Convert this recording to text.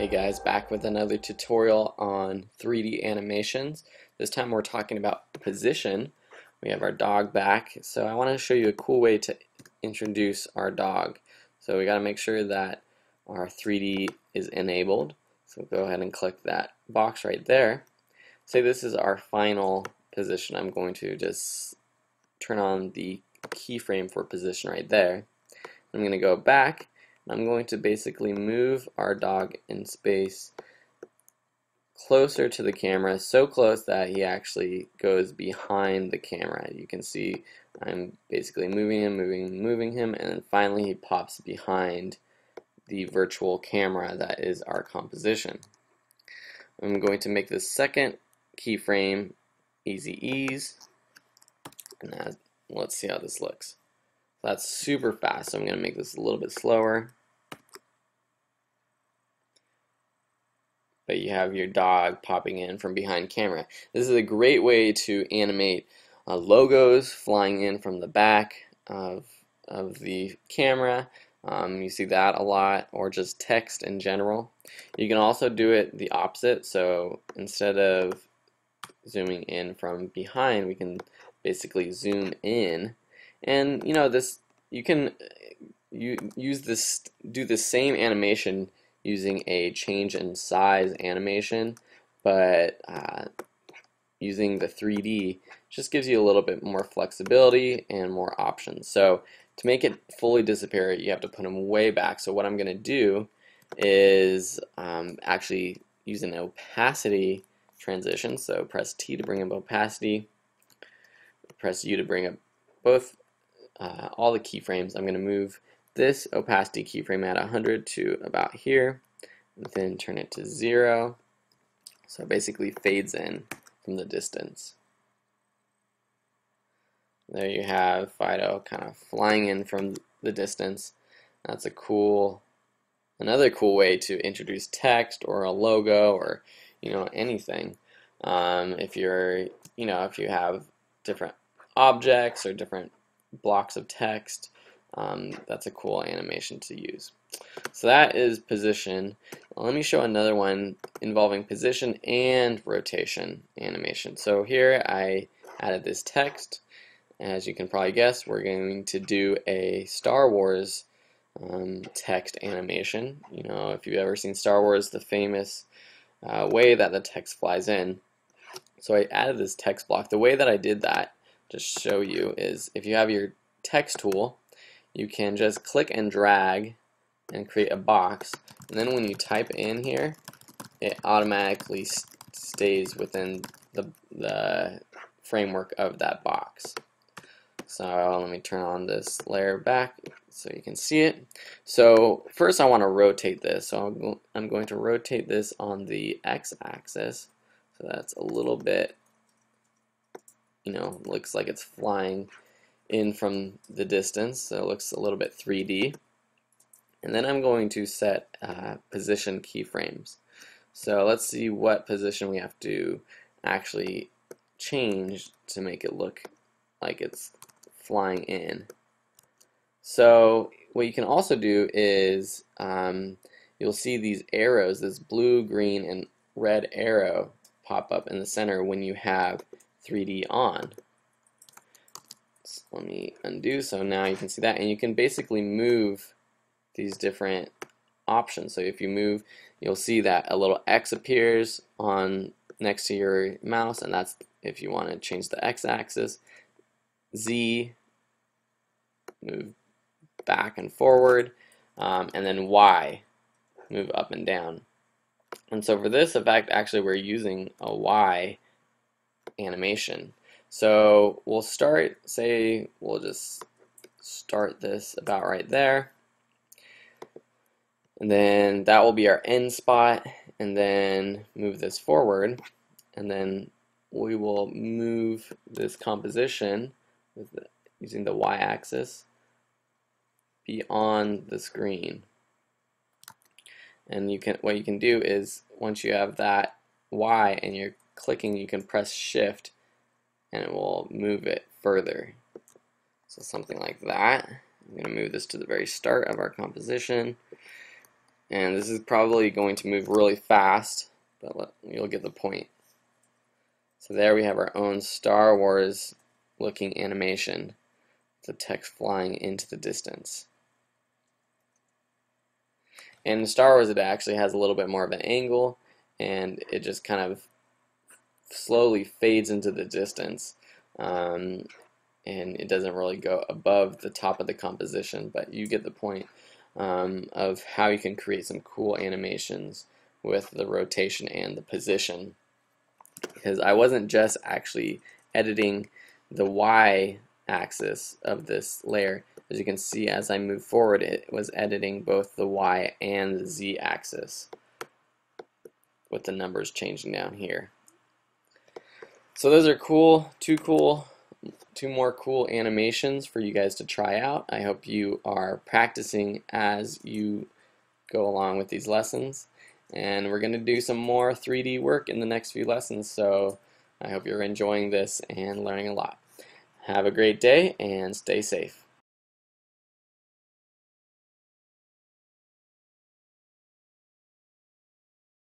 Hey guys, back with another tutorial on 3D animations. This time we're talking about position. We have our dog back, so I want to show you a cool way to introduce our dog. So we got to make sure that our 3D is enabled. So go ahead and click that box right there. Say this is our final position. I'm going to just turn on the keyframe for position right there. I'm going to go back. I'm going to basically move our dog in space closer to the camera, so close that he actually goes behind the camera. You can see I'm basically moving him, moving him, and then finally he pops behind the virtual camera that is our composition. I'm going to make the second keyframe easy ease, and let's see how this looks. That's super fast, so I'm going to make this a little bit slower. But you have your dog popping in from behind camera. This is a great way to animate logos flying in from the back of the camera. You see that a lot, or just text in general. You can also do it the opposite, so instead of zooming in from behind, we can basically zoom in. And you can do the same animation using a change in size animation, but using the 3D just gives you a little bit more flexibility and more options. So to make it fully disappear, you have to put them way back. So what I'm going to do is actually use an opacity transition. So press T to bring up opacity, press U to bring up both all the keyframes. I'm going to move this opacity keyframe at 100 to about here, and then turn it to 0, so it basically fades in from the distance. There you have Fido kind of flying in from the distance. That's another cool way to introduce text or a logo or anything. If you have different objects or different blocks of text, that's a cool animation to use. So that is position. Let me show another one involving position and rotation animation. So here I added this text. As you can probably guess, we're going to do a Star Wars text animation. If you've ever seen Star Wars, the famous way that the text flies in. So I added this text block. The way that I did that, to show you, is if you have your text tool, you can just click and drag and create a box, and then when you type in here, it automatically stays within the framework of that box. So let me turn on this layer back so you can see it. So first I want to rotate this, so I'm going to rotate this on the x-axis, so that's a little bit, looks like it's flying in from the distance, so it looks a little bit 3D. And then I'm going to set position keyframes. So let's see what position we have to actually change to make it look like it's flying in. So what you can also do is you'll see these arrows, this blue, green, and red arrow pop up in the center when you have 3D on. Let me undo, so now you can see that, and you can basically move these different options. So if you move, you'll see that a little X appears on next to your mouse, and that's if you want to change the X-axis. Z, move back and forward, and then Y, move up and down. And so for this effect, actually we're using a Y animation. So we'll we'll just start this about right there, and then that will be our end spot, and then move this forward, and then we will move this composition using the y-axis beyond the screen. And what you can do is, once you have that Y and you're clicking, you can press shift and it will move it further. So something like that. I'm going to move this to the very start of our composition. And this is probably going to move really fast, but you'll get the point. So there we have our own Star Wars looking animation, the text flying into the distance. And in Star Wars it actually has a little bit more of an angle, and it just kind of slowly fades into the distance, and it doesn't really go above the top of the composition, but you get the point of how you can create some cool animations with the rotation and the position. Because I wasn't just actually editing the Y axis of this layer. As you can see, as I move forward, it was editing both the Y and the Z axis with the numbers changing down here. So those are two more cool animations for you guys to try out. I hope you are practicing as you go along with these lessons. And we're going to do some more 3D work in the next few lessons, so I hope you're enjoying this and learning a lot. Have a great day and stay safe.